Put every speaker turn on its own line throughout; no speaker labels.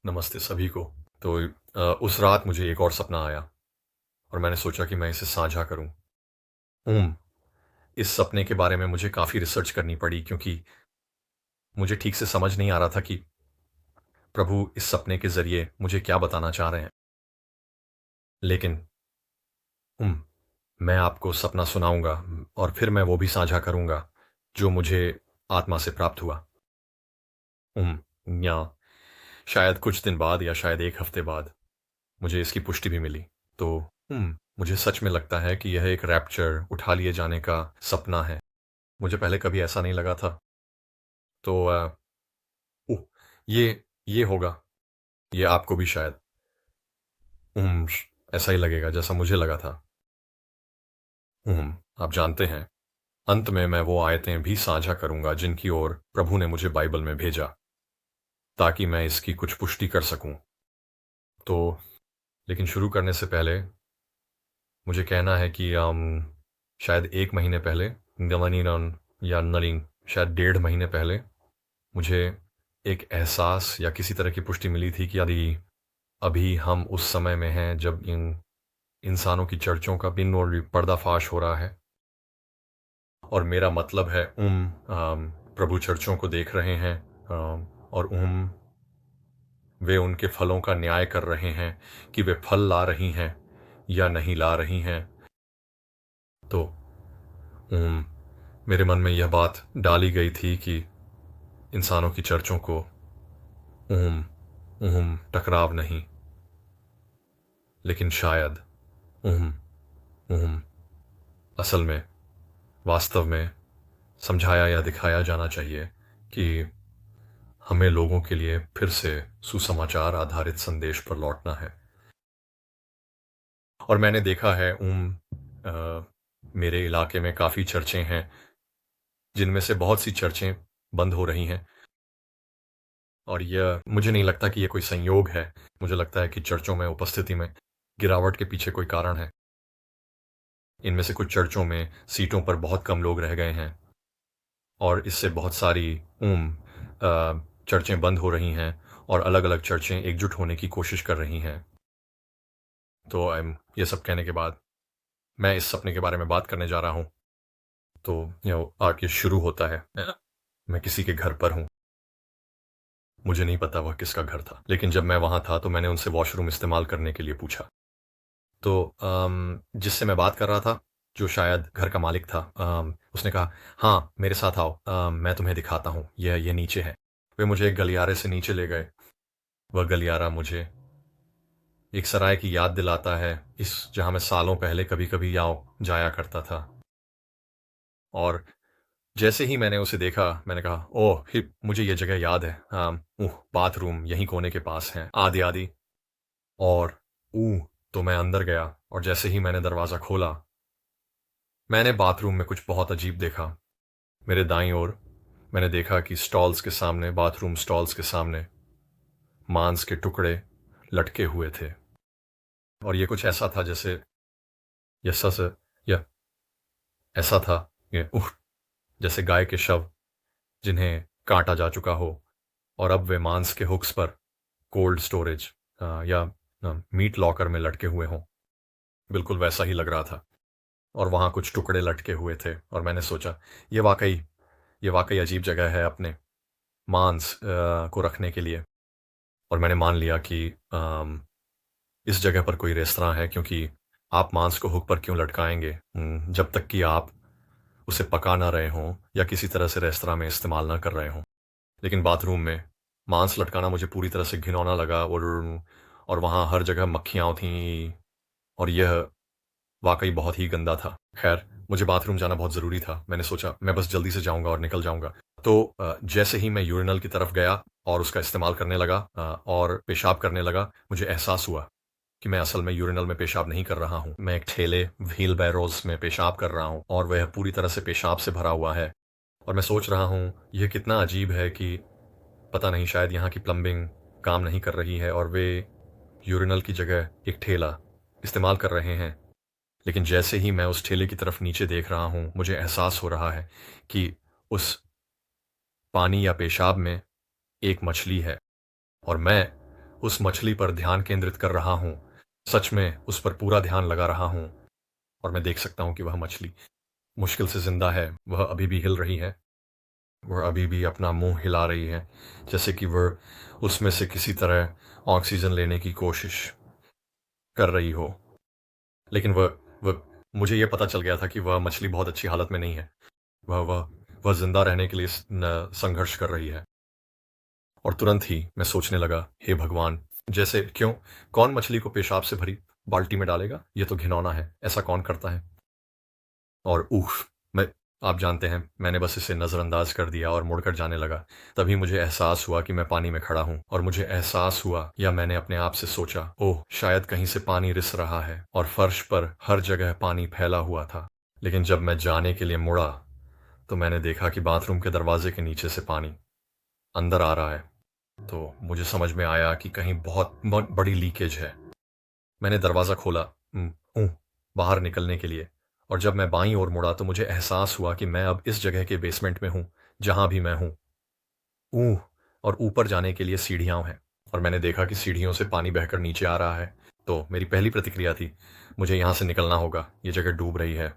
नमस्ते सभी को। तो उस रात मुझे एक और सपना आया और मैंने सोचा कि मैं इसे साझा करूं। इस सपने के बारे में मुझे काफ़ी रिसर्च करनी पड़ी क्योंकि मुझे ठीक से समझ नहीं आ रहा था कि प्रभु इस सपने के ज़रिए मुझे क्या बताना चाह रहे हैं। लेकिन मैं आपको सपना सुनाऊंगा और फिर मैं वो भी साझा करूंगा जो मुझे आत्मा से प्राप्त हुआ। या शायद कुछ दिन बाद या शायद एक हफ्ते बाद मुझे इसकी पुष्टि भी मिली। तो मुझे सच में लगता है कि यह एक रैप्चर, उठा लिए जाने का सपना है। मुझे पहले कभी ऐसा नहीं लगा था। तो उह, ये होगा, ये आपको भी शायद ऐसा ही लगेगा जैसा मुझे लगा था। आप जानते हैं, अंत में मैं वो आयतें भी साझा करूंगा जिनकी ओर प्रभु ने मुझे बाइबल में भेजा, ताकि मैं इसकी कुछ पुष्टि कर सकूं। तो लेकिन शुरू करने से पहले मुझे कहना है कि शायद 1 महीने पहले, नवनीरन या नलिंग, शायद 1.5 महीने पहले मुझे एक एहसास या किसी तरह की पुष्टि मिली थी कि यदि अभी हम उस समय में हैं जब इन इंसानों की चर्चों का बिन और पर्दाफाश हो रहा है। और मेरा मतलब है प्रभु चर्चों को देख रहे हैं, और वे उनके फलों का न्याय कर रहे हैं कि वे फल ला रही हैं या नहीं ला रही हैं। तो मेरे मन में यह बात डाली गई थी कि इंसानों की चर्चों को टकराव नहीं, लेकिन शायद उहुम, उहुम, असल में, वास्तव में समझाया या दिखाया जाना चाहिए कि हमें लोगों के लिए फिर से सुसमाचार आधारित संदेश पर लौटना है। और मैंने देखा है मेरे इलाके में काफ़ी चर्चें हैं जिनमें से बहुत सी चर्चें बंद हो रही हैं। और यह मुझे नहीं लगता कि यह कोई संयोग है। मुझे लगता है कि चर्चों में उपस्थिति में गिरावट के पीछे कोई कारण है। इनमें से कुछ चर्चों में सीटों पर बहुत कम लोग रह गए हैं और इससे बहुत सारी चर्चें बंद हो रही हैं और अलग-अलग चर्चें एकजुट होने की कोशिश कर रही हैं। तो ये सब कहने के बाद मैं इस सपने के बारे में बात करने जा रहा हूँ। तो आगे शुरू होता है। मैं किसी के घर पर हूँ। मुझे नहीं पता वह किसका घर था, लेकिन जब मैं वहाँ था तो मैंने उनसे वॉशरूम इस्तेमाल करने के लिए पूछा। तो जिससे मैं बात कर रहा था, जो शायद घर का मालिक था, उसने कहा, हाँ मेरे साथ आओ, मैं तुम्हें दिखाता हूँ, ये नीचे है। वे मुझे एक गलियारे से नीचे ले गए। वह गलियारा मुझे एक सराय की याद दिलाता है, इस जहाँ मैं सालों पहले कभी कभी जाया करता था। और जैसे ही मैंने उसे देखा, मैंने कहा, ओह मुझे ये जगह याद है। बाथरूम यहीं कोने के पास है, आदि आदि। और तो मैं अंदर गया और जैसे ही मैंने दरवाज़ा खोला, मैंने बाथरूम में कुछ बहुत अजीब देखा। मेरे दाईं ओर मैंने देखा कि स्टॉल्स के सामने, बाथरूम स्टॉल्स के सामने मांस के टुकड़े लटके हुए थे। और ये कुछ ऐसा था जैसे यस्सा से या ऐसा था, ये जैसे गाय के शव जिन्हें काटा जा चुका हो और अब वे मांस के हुक्स पर कोल्ड स्टोरेज या मीट लॉकर में लटके हुए हों। बिल्कुल वैसा ही लग रहा था। और वहाँ कुछ टुकड़े लटके हुए थे और मैंने सोचा, ये वाकई ये वाकई अजीब जगह है अपने मांस को रखने के लिए। और मैंने मान लिया कि इस जगह पर कोई रेस्तरां है, क्योंकि आप मांस को हुक पर क्यों लटकाएंगे जब तक कि आप उसे पका ना रहे हों या किसी तरह से रेस्तरां में इस्तेमाल ना कर रहे हों। लेकिन बाथरूम में मांस लटकाना मुझे पूरी तरह से घिनौना लगा। और वहाँ हर जगह मक्खियाँ थीं और यह वाकई बहुत ही गंदा था। खैर, मुझे बाथरूम जाना बहुत ज़रूरी था। मैंने सोचा मैं बस जल्दी से जाऊँगा और निकल जाऊँगा। तो जैसे ही मैं यूरिनल की तरफ गया और उसका इस्तेमाल करने लगा और पेशाब करने लगा, मुझे एहसास हुआ कि मैं असल में यूरिनल में पेशाब नहीं कर रहा हूँ। मैं एक ठेले व्हील बैरोज में पेशाब कर रहा हूँ और वह पूरी तरह से पेशाब से भरा हुआ है। और मैं सोच रहा हूँ, यह कितना अजीब है कि पता नहीं, शायद यहाँ की प्लम्बिंग काम नहीं कर रही है और वे यूरिनल की जगह एक ठेला इस्तेमाल कर रहे हैं। लेकिन जैसे ही मैं उस ठेले की तरफ नीचे देख रहा हूँ, मुझे एहसास हो रहा है कि उस पानी या पेशाब में एक मछली है और मैं उस मछली पर ध्यान केंद्रित कर रहा हूँ, सच में उस पर पूरा ध्यान लगा रहा हूँ, और मैं देख सकता हूँ कि वह मछली मुश्किल से ज़िंदा है, वह अभी भी हिल रही है, वह अभी भी अपना मुँह हिला रही है, जैसे कि वह उसमें से किसी तरह ऑक्सीजन लेने की कोशिश कर रही हो। लेकिन वह मुझे ये पता चल गया था कि वह मछली बहुत अच्छी हालत में नहीं है। वह वह वह ज़िंदा रहने के लिए संघर्ष कर रही है। और तुरंत ही मैं सोचने लगा, हे भगवान! जैसे क्यों? कौन मछली को पेशाब से भरी बाल्टी में डालेगा? ये तो घिनौना है, ऐसा कौन करता है? और उफ़! मैं आप जानते हैं, मैंने बस इसे नज़रअंदाज कर दिया और मुड़कर जाने लगा। तभी मुझे एहसास हुआ कि मैं पानी में खड़ा हूँ, और मुझे एहसास हुआ, या मैंने अपने आप से सोचा, ओह! शायद कहीं से पानी रिस रहा है, और फर्श पर हर जगह पानी फैला हुआ था। लेकिन जब मैं जाने के लिए मुड़ा, तो मैंने देखा कि बाथरूम के दरवाजे के नीचे से पानी अंदर आ रहा है। तो मुझे समझ में आया कि कहीं बहुत बड़ी लीकेज है। मैंने दरवाज़ा खोला, हूँ, बाहर निकलने के लिए, और जब मैं बाईं ओर मुड़ा तो मुझे एहसास हुआ कि मैं अब इस जगह के बेसमेंट में हूँ, जहाँ भी मैं हूँ। ऊह! और ऊपर जाने के लिए सीढ़ियाँ हैं, और मैंने देखा कि सीढ़ियों से पानी बहकर नीचे आ रहा है। तो मेरी पहली प्रतिक्रिया थी, मुझे यहाँ से निकलना होगा, ये जगह डूब रही है।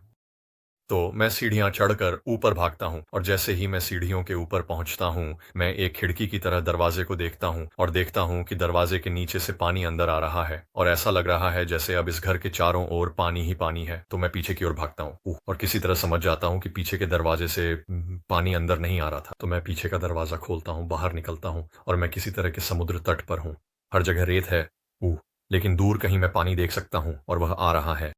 तो मैं सीढ़ियाँ चढ़कर ऊपर भागता हूँ, और जैसे ही मैं सीढ़ियों के ऊपर पहुँचता हूँ, मैं एक खिड़की की तरह दरवाजे को देखता हूँ, और देखता हूँ कि दरवाजे के नीचे से पानी अंदर आ रहा है, और ऐसा लग रहा है जैसे अब इस घर के चारों ओर पानी ही पानी है। तो मैं पीछे की ओर भागता हूँ, और किसी तरह समझ जाता हूँ कि पीछे के दरवाजे से पानी अंदर नहीं आ रहा था। तो मैं पीछे का दरवाज़ा खोलता हूँ, बाहर निकलता हूँ, और मैं किसी तरह के समुद्र तट पर हूँ। हर जगह रेत है, लेकिन दूर कहीं मैं पानी देख सकता हूँ, और वह आ रहा है।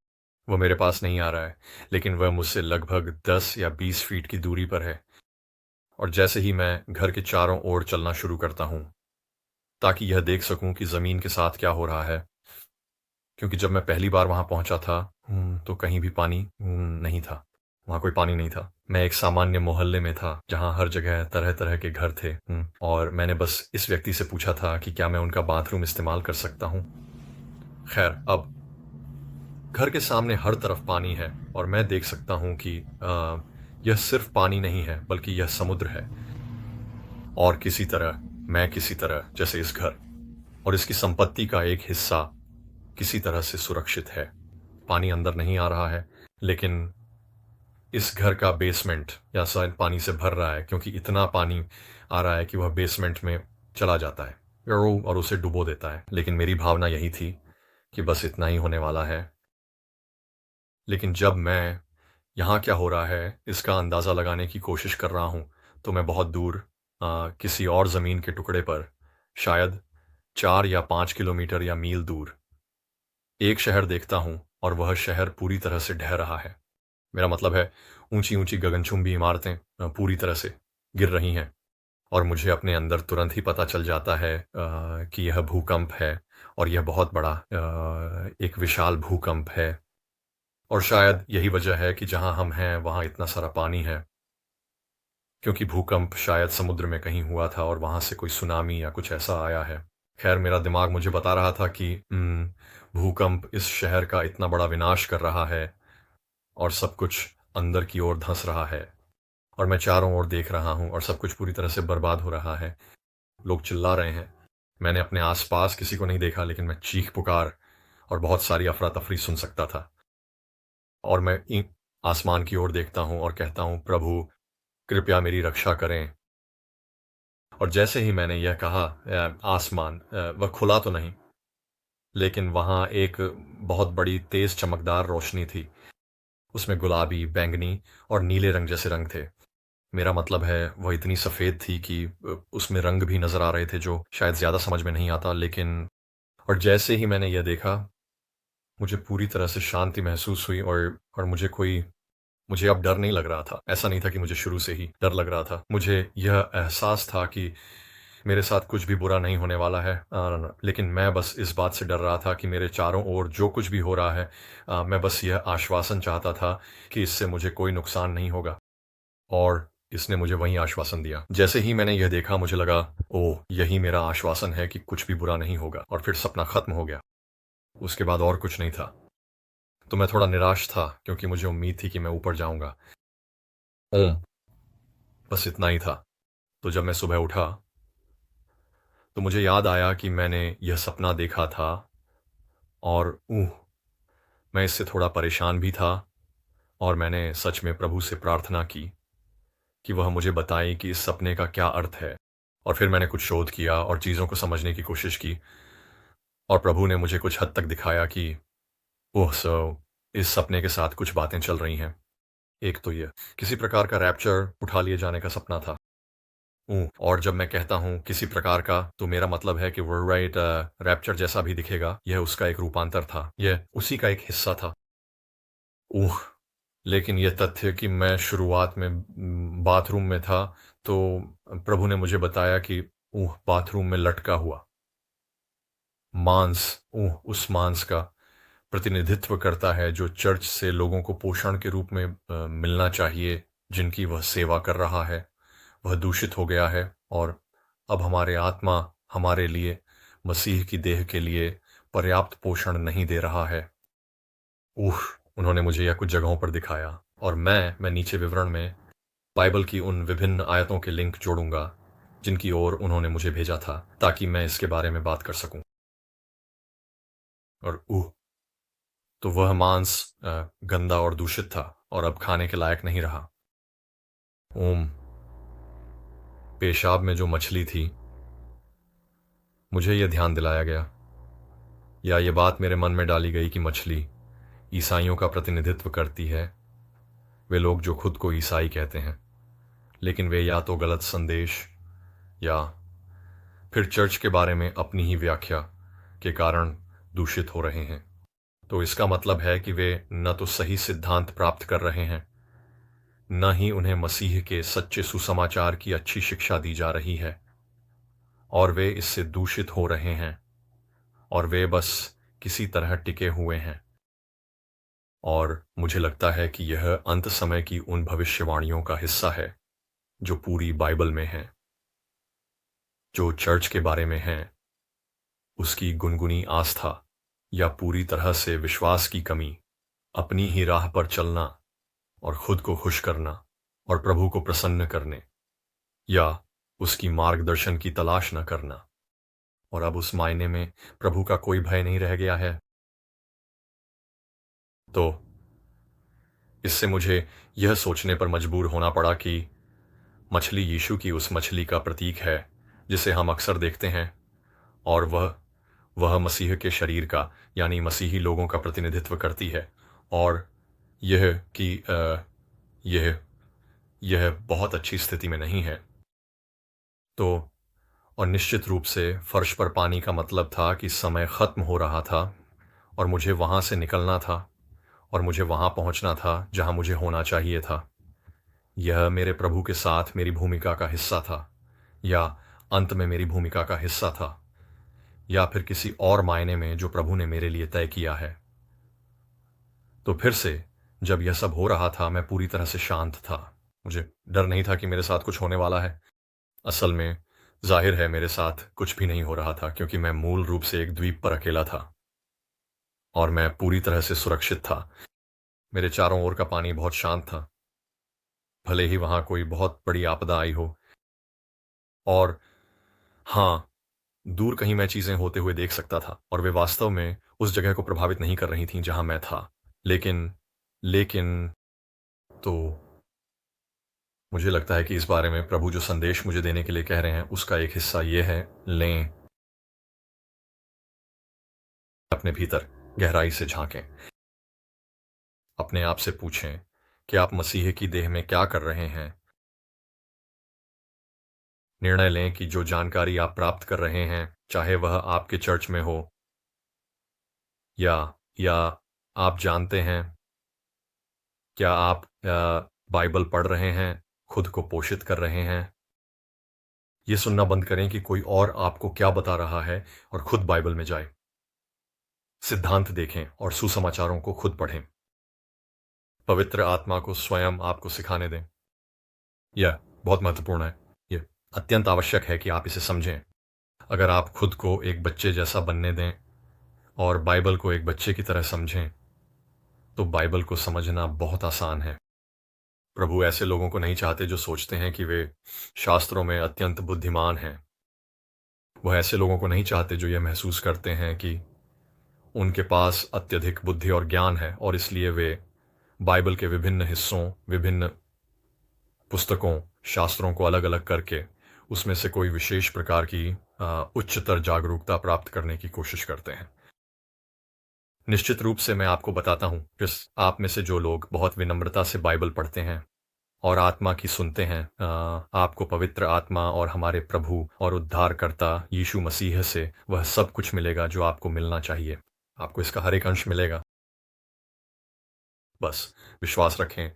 वो मेरे पास नहीं आ रहा है, लेकिन वह मुझसे लगभग 10 या 20 फीट की दूरी पर है। और जैसे ही मैं घर के चारों ओर चलना शुरू करता हूँ, ताकि यह देख सकूं कि ज़मीन के साथ क्या हो रहा है, क्योंकि जब मैं पहली बार वहाँ पहुँचा था, तो कहीं भी पानी नहीं था। वहाँ कोई पानी नहीं था। मैं एक सामान्य मोहल्ले में था, जहाँ हर जगह तरह-तरह के घर थे, और मैंने बस इस व्यक्ति से पूछा था कि क्या मैं उनका बाथरूम इस्तेमाल कर सकता हूँ। खैर, अब घर के सामने हर तरफ पानी है, और मैं देख सकता हूँ कि यह सिर्फ पानी नहीं है, बल्कि यह समुद्र है। और किसी तरह, मैं किसी तरह, जैसे इस घर और इसकी संपत्ति का एक हिस्सा किसी तरह से सुरक्षित है। पानी अंदर नहीं आ रहा है, लेकिन इस घर का बेसमेंट या शायद पानी से भर रहा है, क्योंकि इतना पानी आ रहा है कि वह बेसमेंट में चला जाता है और उसे डुबो देता है। लेकिन मेरी भावना यही थी कि बस इतना ही होने वाला है। लेकिन जब मैं यहाँ क्या हो रहा है, इसका अंदाज़ा लगाने की कोशिश कर रहा हूँ, तो मैं बहुत दूर किसी और ज़मीन के टुकड़े पर, शायद 4 या 5 किलोमीटर या मील दूर, एक शहर देखता हूँ, और वह शहर पूरी तरह से ढह रहा है। मेरा मतलब है, ऊँची-ऊँची गगनचुंबी इमारतें पूरी तरह से गिर रही हैं, और मुझे अपने अंदर तुरंत ही पता चल जाता है कि यह भूकंप है, और यह बहुत बड़ा एक विशाल भूकंप है। और शायद यही वजह है कि जहाँ हम हैं, वहाँ इतना सारा पानी है, क्योंकि भूकंप शायद समुद्र में कहीं हुआ था, और वहाँ से कोई सुनामी या कुछ ऐसा आया है। खैर, मेरा दिमाग मुझे बता रहा था कि भूकंप इस शहर का इतना बड़ा विनाश कर रहा है, और सब कुछ अंदर की ओर धंस रहा है, और मैं चारों ओर देख रहा हूँ, और सब कुछ पूरी तरह से बर्बाद हो रहा है। लोग चिल्ला रहे हैं। मैंने अपने आस-पास किसी को नहीं देखा, लेकिन मैं चीख-पुकार और बहुत सारी अफ़रा-तफ़री सुन सकता था। और मैं आसमान की ओर देखता हूँ और कहता हूँ, प्रभु, कृपया मेरी रक्षा करें। और जैसे ही मैंने यह कहा, आसमान वह खुला तो नहीं, लेकिन वहाँ एक बहुत बड़ी तेज़ चमकदार रोशनी थी। उसमें गुलाबी, बैंगनी और नीले रंग जैसे रंग थे। मेरा मतलब है, वह इतनी सफ़ेद थी कि उसमें रंग भी नज़र आ रहे थे, जो शायद ज़्यादा समझ में नहीं आता, लेकिन और जैसे ही मैंने यह देखा, मुझे पूरी तरह से शांति महसूस हुई, और मुझे अब डर नहीं लग रहा था। ऐसा नहीं था कि मुझे शुरू से ही डर लग रहा था। मुझे यह एहसास था कि मेरे साथ कुछ भी बुरा नहीं होने वाला है। लेकिन मैं बस इस बात से डर रहा था कि मेरे चारों ओर जो कुछ भी हो रहा है, मैं बस यह आश्वासन चाहता था कि इससे मुझे कोई नुकसान नहीं होगा। और इसने मुझे वही आश्वासन दिया। जैसे ही मैंने यह देखा, मुझे लगा, ओह! यही मेरा आश्वासन है कि कुछ भी बुरा नहीं होगा, और फिर सपना खत्म हो गया। उसके बाद और कुछ नहीं था। तो मैं थोड़ा निराश था, क्योंकि मुझे उम्मीद थी कि मैं ऊपर जाऊँगा। बस इतना ही था। तो जब मैं सुबह उठा, तो मुझे याद आया कि मैंने यह सपना देखा था और मैं इससे थोड़ा परेशान भी था और मैंने सच में प्रभु से प्रार्थना की कि वह मुझे बताए कि इस सपने का क्या अर्थ है। और फिर मैंने कुछ शोध किया और चीज़ों को समझने की कोशिश की और प्रभु ने मुझे कुछ हद तक दिखाया कि ओह सो इस सपने के साथ कुछ बातें चल रही हैं। एक तो ये किसी प्रकार का रैप्चर उठा लिए जाने का सपना था। और जब मैं कहता हूँ किसी प्रकार का तो मेरा मतलब है कि वर्ल्ड राइट रैप्चर जैसा भी दिखेगा, यह उसका एक रूपांतर था, यह उसी का एक हिस्सा था। लेकिन यह तथ्य कि मैं शुरुआत में बाथरूम में था, तो प्रभु ने मुझे बताया कि बाथरूम में लटका हुआ मांस उस मांस का प्रतिनिधित्व करता है जो चर्च से लोगों को पोषण के रूप में मिलना चाहिए, जिनकी वह सेवा कर रहा है। वह दूषित हो गया है और अब हमारे आत्मा हमारे लिए मसीह की देह के लिए पर्याप्त पोषण नहीं दे रहा है। उन्होंने मुझे यह कुछ जगहों पर दिखाया और मैं नीचे विवरण में बाइबल की उन विभिन्न आयतों के लिंक जोड़ूंगा जिनकी ओर उन्होंने मुझे भेजा था, ताकि मैं इसके बारे में बात कर सकूं। और तो वह मांस गंदा और दूषित था और अब खाने के लायक नहीं रहा। पेशाब में जो मछली थी, मुझे यह ध्यान दिलाया गया या ये बात मेरे मन में डाली गई कि मछली ईसाइयों का प्रतिनिधित्व करती है। वे लोग जो खुद को ईसाई कहते हैं, लेकिन वे या तो गलत संदेश या फिर चर्च के बारे में अपनी ही व्याख्या के कारण दूषित हो रहे हैं। तो इसका मतलब है कि वे न तो सही सिद्धांत प्राप्त कर रहे हैं, न ही उन्हें मसीह के सच्चे सुसमाचार की अच्छी शिक्षा दी जा रही है, और वे इससे दूषित हो रहे हैं और वे बस किसी तरह टिके हुए हैं। और मुझे लगता है कि यह अंत समय की उन भविष्यवाणियों का हिस्सा है जो पूरी बाइबल में है, जो चर्च के बारे में है। उसकी गुनगुनी आस्था या पूरी तरह से विश्वास की कमी, अपनी ही राह पर चलना और खुद को खुश करना और प्रभु को प्रसन्न करने या उसकी मार्गदर्शन की तलाश न करना। और अब उस मायने में प्रभु का कोई भय नहीं रह गया है। तो इससे मुझे यह सोचने पर मजबूर होना पड़ा कि मछली यीशु की उस मछली का प्रतीक है जिसे हम अक्सर देखते हैं, और वह मसीह के शरीर का यानी मसीही लोगों का प्रतिनिधित्व करती है। और यह कि यह बहुत अच्छी स्थिति में नहीं है। तो और निश्चित रूप से फर्श पर पानी का मतलब था कि समय खत्म हो रहा था और मुझे वहां से निकलना था और मुझे वहां पहुंचना था जहां मुझे होना चाहिए था। यह मेरे प्रभु के साथ मेरी भूमिका का हिस्सा था, या अंत में मेरी भूमिका का हिस्सा था, या फिर किसी और मायने में जो प्रभु ने मेरे लिए तय किया है। तो फिर से जब यह सब हो रहा था, मैं पूरी तरह से शांत था। मुझे डर नहीं था कि मेरे साथ कुछ होने वाला है। असल में जाहिर है मेरे साथ कुछ भी नहीं हो रहा था, क्योंकि मैं मूल रूप से एक द्वीप पर अकेला था और मैं पूरी तरह से सुरक्षित था। मेरे चारों ओर का पानी बहुत शांत था, भले ही वहां कोई बहुत बड़ी आपदा आई हो। और हाँ, दूर कहीं मैं चीजें होते हुए देख सकता था और वे वास्तव में उस जगह को प्रभावित नहीं कर रही थीं जहां मैं था। लेकिन लेकिन तो मुझे लगता है कि इस बारे में प्रभु जो संदेश मुझे देने के लिए कह रहे हैं उसका एक हिस्सा यह है, लें अपने भीतर गहराई से झांकें, अपने आप से पूछें कि आप मसीह की देह में क्या कर रहे हैं। निर्णय लें कि जो जानकारी आप प्राप्त कर रहे हैं, चाहे वह आपके चर्च में हो या या आप जानते हैं, क्या आप बाइबल पढ़ रहे हैं, खुद को पोषित कर रहे हैं। ये सुनना बंद करें कि कोई और आपको क्या बता रहा है और खुद बाइबल में जाए, सिद्धांत देखें और सुसमाचारों को खुद पढ़ें। पवित्र आत्मा को स्वयं आपको सिखाने दें। यह बहुत महत्वपूर्ण है। यह अत्यंत आवश्यक है कि आप इसे समझें। अगर आप खुद को एक बच्चे जैसा बनने दें और बाइबल को एक बच्चे की तरह समझें, तो बाइबल को समझना बहुत आसान है। प्रभु ऐसे लोगों को नहीं चाहते जो सोचते हैं कि वे शास्त्रों में अत्यंत बुद्धिमान हैं। वह ऐसे लोगों को नहीं चाहते जो यह महसूस करते हैं कि उनके पास अत्यधिक बुद्धि और ज्ञान है और इसलिए वे बाइबल के विभिन्न हिस्सों, विभिन्न पुस्तकों, शास्त्रों को अलग अलग करके उसमें से कोई विशेष प्रकार की उच्चतर जागरूकता प्राप्त करने की कोशिश करते हैं। निश्चित रूप से मैं आपको बताता हूँ कि आप में से जो लोग बहुत विनम्रता से बाइबल पढ़ते हैं और आत्मा की सुनते हैं, आपको पवित्र आत्मा और हमारे प्रभु और उद्धारकर्ता यीशु मसीह से वह सब कुछ मिलेगा जो आपको मिलना चाहिए। आपको इसका हर एक अंश मिलेगा। बस विश्वास रखें,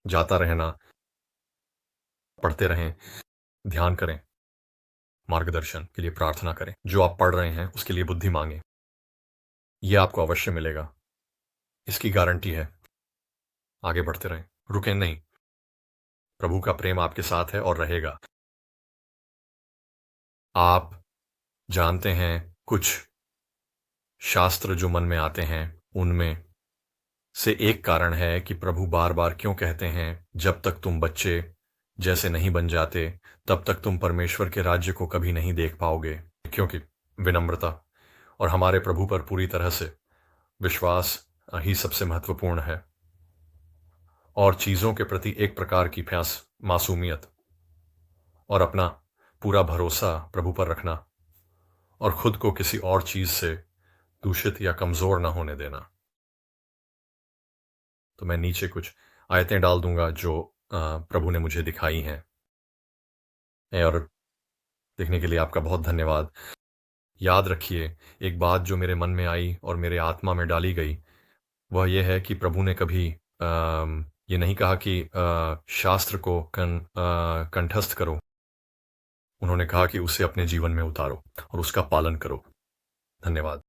जाता रहना, पढ़ते रहें, ध्यान करें, मार्गदर्शन के लिए प्रार्थना करें, जो आप पढ़ रहे हैं उसके लिए बुद्धि मांगें। यह आपको अवश्य मिलेगा, इसकी गारंटी है। आगे बढ़ते रहें, रुकें नहीं। प्रभु का प्रेम आपके साथ है और रहेगा। आप जानते हैं, कुछ शास्त्र जो मन में आते हैं उनमें से एक कारण है कि प्रभु बार बार क्यों कहते हैं, जब तक तुम बच्चे जैसे नहीं बन जाते तब तक तुम परमेश्वर के राज्य को कभी नहीं देख पाओगे। क्योंकि विनम्रता और हमारे प्रभु पर पूरी तरह से विश्वास ही सबसे महत्वपूर्ण है, और चीज़ों के प्रति एक प्रकार की प्यास, मासूमियत और अपना पूरा भरोसा प्रभु पर रखना और खुद को किसी और चीज़ से दूषित या कमज़ोर ना होने देना। तो मैं नीचे कुछ आयतें डाल दूंगा जो प्रभु ने मुझे दिखाई हैं, और देखने के लिए आपका बहुत धन्यवाद। याद रखिए, एक बात जो मेरे मन में आई और मेरे आत्मा में डाली गई वह यह है कि प्रभु ने कभी ये नहीं कहा कि शास्त्र को कंठस्थ करो। उन्होंने कहा कि उसे अपने जीवन में उतारो और उसका पालन करो। धन्यवाद।